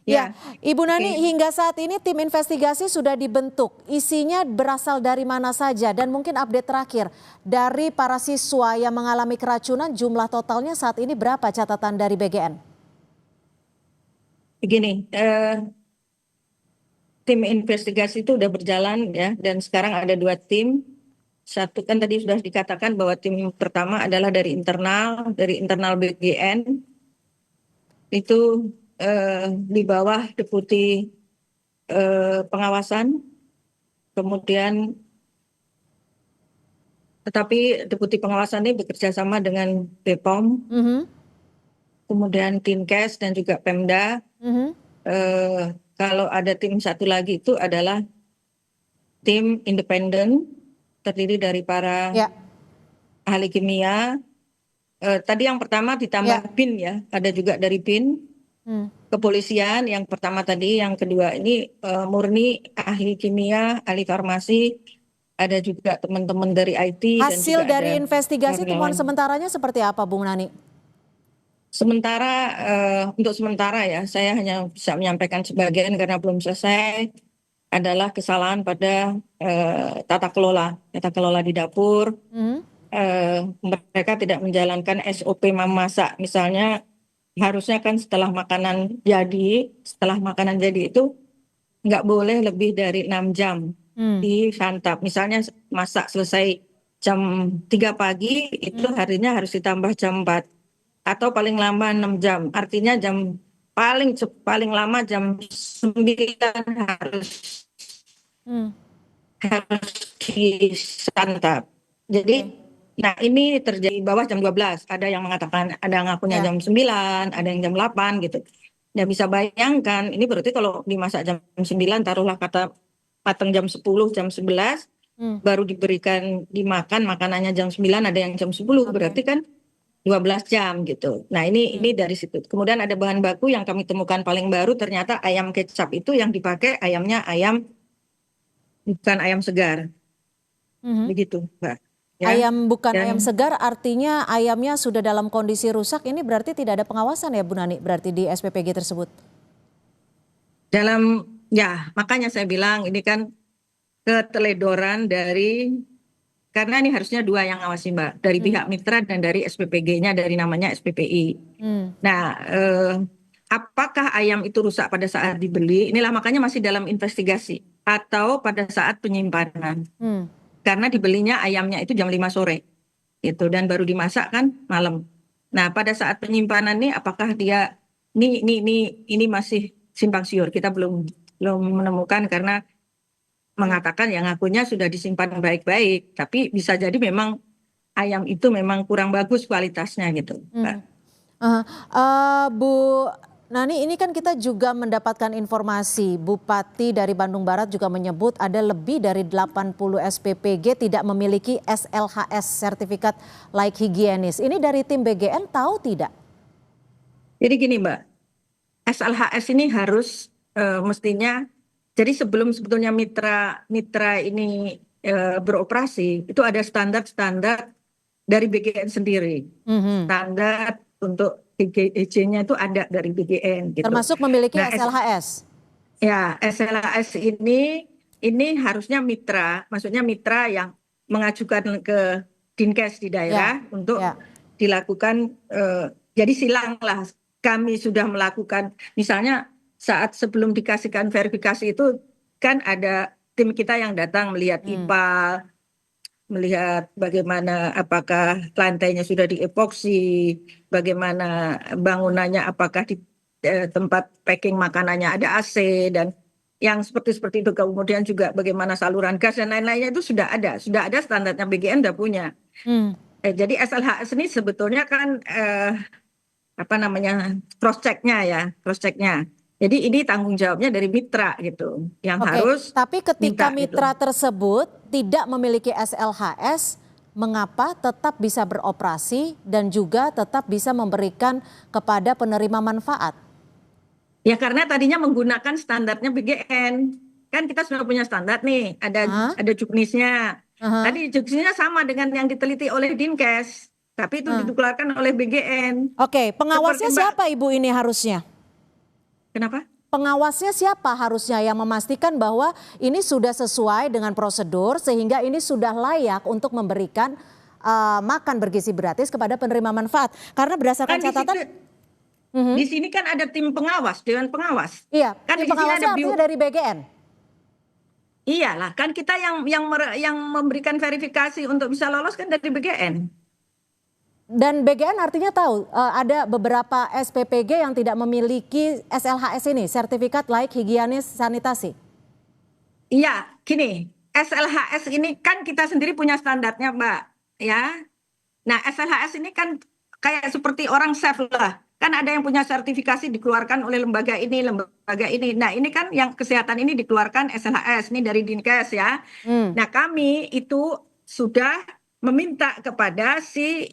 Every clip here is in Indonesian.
Ya, Ya, Ibu Nani, oke. hingga saat ini tim investigasi sudah dibentuk. Isinya berasal dari mana saja dan mungkin update terakhir dari para siswa yang mengalami keracunan, jumlah totalnya saat ini berapa catatan dari BGN? Begini, tim investigasi itu udah berjalan ya, dan sekarang ada dua tim. Satu kan tadi sudah dikatakan bahwa tim pertama adalah dari internal BGN, itu di bawah Deputi Pengawasan, kemudian tetapi Deputi Pengawasan ini bekerja sama dengan BPOM, Mhm, kemudian Dinkes dan juga Pemda. mhm. Kalau ada tim satu lagi itu adalah tim independen terdiri dari para Ya, ahli kimia. Tadi yang pertama ya. ditambah BIN ya, ada juga dari BIN, Hmm. kepolisian yang pertama tadi, yang kedua ini murni ahli kimia, ahli farmasi, ada juga teman-teman dari IT dan Hasil juga dari ada investigasi temuan karyawan. sementaranya seperti apa, Bung Nani? Sementara untuk sementara ya, saya hanya bisa menyampaikan sebagian karena belum selesai, adalah kesalahan pada tata kelola di dapur. Mhm. Mereka tidak menjalankan SOP memasak. Misalnya harusnya kan setelah makanan jadi itu nggak boleh lebih dari 6 jam Hmm. disantap. Misalnya masak selesai jam 3 pagi, itu Hmm. harinya harus ditambah jam 4 atau paling lama 6 jam. Artinya paling lama jam 9 Hmm. harus disantap. Oke. Jadi, nah ini terjadi bawah jam 12. Ada yang mengatakan, ada yang ngakunya Ya. jam 9, ada yang jam 8 gitu. Nah bisa bayangkan, ini berarti kalau dimasak jam 9, taruhlah kata matang jam 10, jam 11, Hmm. baru diberikan dimakan makanannya jam 9, ada yang jam 10, Oke. berarti kan 12 jam gitu. Nah Hmm. ini dari situ. Kemudian ada bahan baku yang kami temukan paling baru, ternyata ayam kecap itu yang dipakai ayamnya ayam, bukan ayam segar. Mhm. Begitu, Mbak. Ya. Ayam bukan ayam Dan segar, artinya ayamnya sudah dalam kondisi rusak. Ini berarti tidak ada pengawasan ya, Bu Nani? Berarti di SPPG tersebut. ya makanya saya bilang ini kan keteledoran karena ini harusnya dua yang ngawasi, Mbak, dari Hmm. pihak mitra dan dari SPPG-nya, dari namanya SPPI. Hmm. Nah, apakah ayam itu rusak pada saat dibeli? Inilah makanya masih dalam investigasi, atau pada saat penyimpanan. Hmm. Karena dibelinya ayamnya itu jam 5 sore. Itu dan baru dimasak kan malam. Nah, pada saat penyimpanan nih apakah dia ini masih simpang siur. Kita belum belum menemukan karena Hmm. mengatakan yang ngakunya sudah disimpan baik-baik, tapi bisa jadi memang ayam itu memang kurang bagus kualitasnya gitu, Mbak. Hmm. Aha. Bu Nani, ini kan kita juga mendapatkan informasi Bupati dari Bandung Barat juga menyebut ada lebih dari 80 SPPG tidak memiliki SLHS, sertifikat layak higienis. Ini dari tim BGN tahu tidak? Jadi gini, Mbak, SLHS ini harus mestinya, jadi sebelum sebetulnya mitra mitra ini beroperasi, itu ada standar-standar dari BGN sendiri. Mhm. Standar untuk IGJ-nya itu ada dari BGN gitu. Termasuk memiliki Nah, SLHS. SLHS ini harusnya mitra, maksudnya mitra yang mengajukan ke Dinkes di Ya, daerah untuk ya. dilakukan, jadi silanglah kami sudah melakukan, misalnya saat sebelum dikasihkan verifikasi itu kan ada tim kita yang datang melihat Hmm. IPAL, melihat bagaimana apakah lantainya sudah diepoksi, bagaimana bangunannya, apakah di tempat packing makanannya ada AC dan yang seperti itu. Kemudian juga bagaimana saluran gas dan lain-lainnya itu sudah ada standarnya, BGN udah punya. Hmm. Jadi SLHS ini sebetulnya kan apa namanya, cross checknya. Jadi ini tanggung jawabnya dari mitra gitu, yang Oke, harus tapi ketika minta gitu. mitra tersebut tidak memiliki SLHS, mengapa tetap bisa beroperasi dan juga tetap bisa memberikan kepada penerima manfaat? Ya karena tadinya menggunakan standarnya BGN. Kan kita sudah punya standar nih, Hah? ada juknisnya. Aha. Tadi juknisnya sama dengan yang diteliti oleh Dinkes, tapi itu Ah. dikeluarkan oleh BGN. Oke, Seperti pengawasnya Mbak, siapa Ibu ini harusnya? kenapa? Pengawasnya siapa harusnya yang memastikan bahwa ini sudah sesuai dengan prosedur sehingga ini sudah layak untuk memberikan makan bergizi gratis kepada penerima manfaat. Karena berdasarkan Kan di catatan, situ, di sini kan ada tim pengawas, dewan pengawas. iya, Kan tim di sini pengawasnya ada artinya dari BGN. iyalah, kan kita yang memberikan verifikasi untuk bisa lolos kan dari BGN. Dan BGN artinya tahu ada beberapa SPPG yang tidak memiliki SLHS ini, sertifikat layak higienis sanitasi. Iya, gini, SLHS ini kan kita sendiri punya standarnya, Mbak. Ya, nah SLHS ini kan kayak seperti orang chef lah. Kan ada yang punya sertifikasi dikeluarkan oleh lembaga ini, lembaga ini. Nah ini kan yang kesehatan ini dikeluarkan SLHS, ini dari Dinkes ya. Nah kami itu sudah meminta kepada si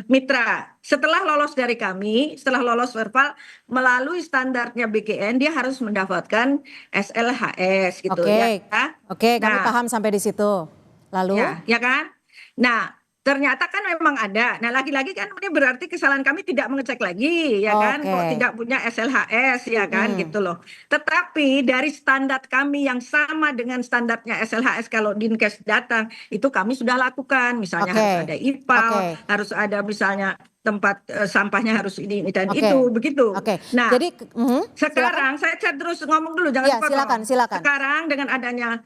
mitra. Setelah lolos dari kami, setelah lolos verbal, melalui standarnya BGN, dia harus mendapatkan SLHS gitu Oke, ya. oke, kami Nah, paham sampai di situ. Lalu, ya kan? Nah, ternyata kan memang ada. Nah, lagi-lagi kan ini berarti kesalahan kami tidak mengecek lagi, ya kan? oke, Kok tidak punya SLHS, ya kan? Gitu loh. Tetapi dari standar kami yang sama dengan standarnya SLHS kalau Dinkes datang, itu kami sudah lakukan. Misalnya oke, harus ada IPAL, oke, harus ada misalnya tempat sampahnya harus ini dan oke, itu, begitu. oke. Nah, Jadi, silakan. sekarang saya terus ngomong dulu, jangan Ya, dipotong. silakan. Sekarang dengan adanya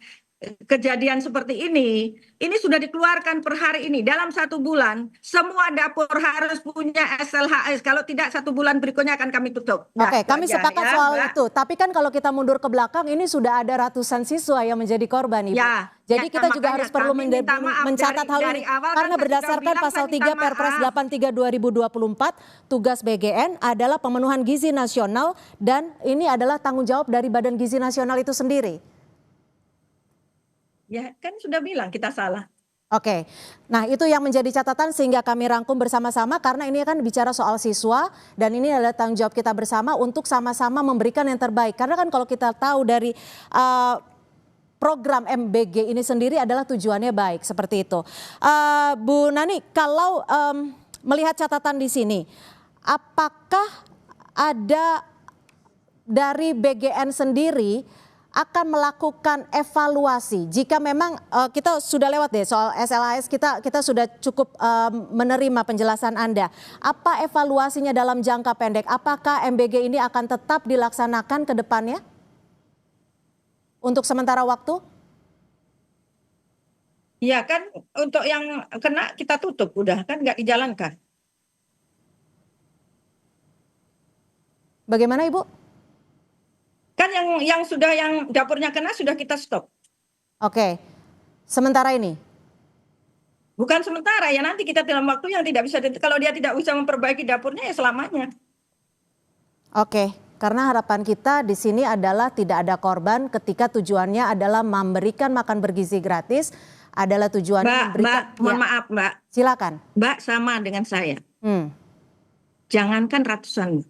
kejadian seperti ini sudah dikeluarkan per hari ini. Dalam 1 bulan, semua dapur harus punya SLHS. Kalau tidak 1 bulan berikutnya akan kami tutup. Nah, Oke, itu kami aja sepakat ya, soal Mbak. itu. Tapi kan kalau kita mundur ke belakang, ini sudah ada ratusan siswa yang menjadi korban, Ibu. Ya, Jadi ya, kita juga makanya harus perlu kami minta maaf mencatat hal dari ini. awal kan Karena saya sudah berdasarkan bilang pasal saya minta 3 Perpres maaf. 83 2024, tugas BGN adalah pemenuhan gizi nasional dan ini adalah tanggung jawab dari Badan Gizi Nasional itu sendiri. Ya, kan sudah bilang kita salah. Oke, nah itu yang menjadi catatan sehingga kami rangkum bersama-sama karena ini kan bicara soal siswa dan ini adalah tanggung jawab kita bersama untuk sama-sama memberikan yang terbaik. Karena kan kalau kita tahu dari program MBG ini sendiri adalah tujuannya baik seperti itu. Bu Nani, kalau melihat catatan di sini, apakah ada dari BGN sendiri akan melakukan evaluasi jika memang kita sudah lewat deh soal SLHS kita sudah cukup menerima penjelasan Anda. Apa evaluasinya dalam jangka pendek? Apakah MBG ini akan tetap dilaksanakan ke depannya untuk sementara waktu? Ya kan untuk yang kena kita tutup udah kan nggak dijalankan. Bagaimana Ibu? Kan yang dapurnya kena sudah kita stop. Oke, sementara ini. Bukan sementara ya, nanti kita dalam waktu yang tidak bisa, kalau dia tidak bisa memperbaiki dapurnya ya selamanya. Oke, karena harapan kita di sini adalah tidak ada korban ketika tujuannya adalah memberikan makan bergizi gratis, adalah tujuannya memberikan. Mohon maaf Mbak. Silakan. Mbak sama dengan saya. Jangankan ratusan,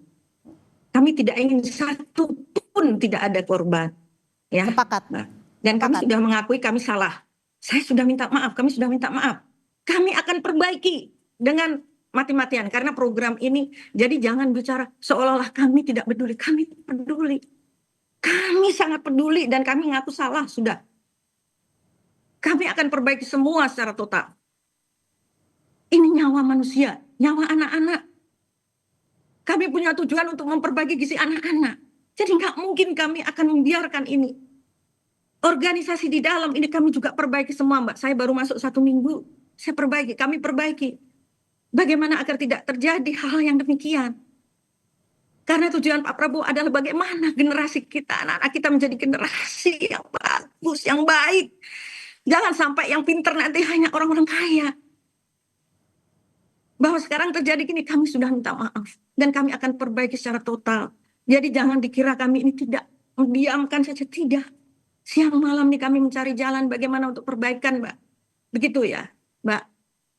kami tidak ingin satu pun tidak ada korban. Ya. Sepakat. Dan kami sudah mengakui kami salah. Saya sudah minta maaf, kami sudah minta maaf. Kami akan perbaiki dengan mati-matian karena program ini. Jadi jangan bicara seolah-olah kami tidak peduli. Kami peduli. Kami sangat peduli dan kami ngaku salah sudah. Kami akan perbaiki semua secara total. Ini nyawa manusia, nyawa anak-anak. Kami punya tujuan untuk memperbaiki gizi anak-anak. Jadi nggak mungkin kami akan membiarkan ini. Organisasi di dalam ini kami juga perbaiki semua Mbak. Saya baru masuk 1 minggu, saya perbaiki, kami perbaiki. Bagaimana agar tidak terjadi hal yang demikian. Karena tujuan Pak Prabowo adalah bagaimana generasi kita, anak-anak kita menjadi generasi yang bagus, yang baik. Jangan sampai yang pinter nanti hanya orang-orang kaya. Bahwa sekarang terjadi gini, kami sudah minta maaf. Dan kami akan perbaiki secara total. Jadi jangan dikira kami ini tidak mendiamkan saja, tidak. Siang malam nih kami mencari jalan bagaimana untuk perbaikan Mbak. Begitu ya Mbak.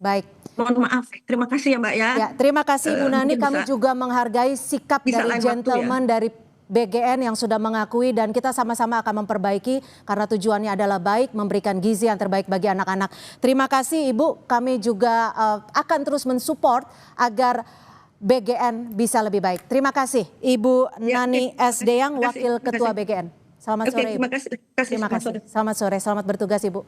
Baik. Mohon maaf, terima kasih ya Mbak ya. Ya, terima kasih Bu Nani, kami juga menghargai sikap dari gentleman dari BGN yang sudah mengakui dan kita sama-sama akan memperbaiki karena tujuannya adalah baik, memberikan gizi yang terbaik bagi anak-anak. Terima kasih Ibu, kami juga akan terus mensupport agar BGN bisa lebih baik. Terima kasih Ibu Ya, Nani S. Deyang, terima kasih, Wakil terima Ketua kasih. BGN. Selamat Oke, sore Ibu. terima kasih. Terima Selamat kasih. sore. Selamat sore, selamat bertugas Ibu.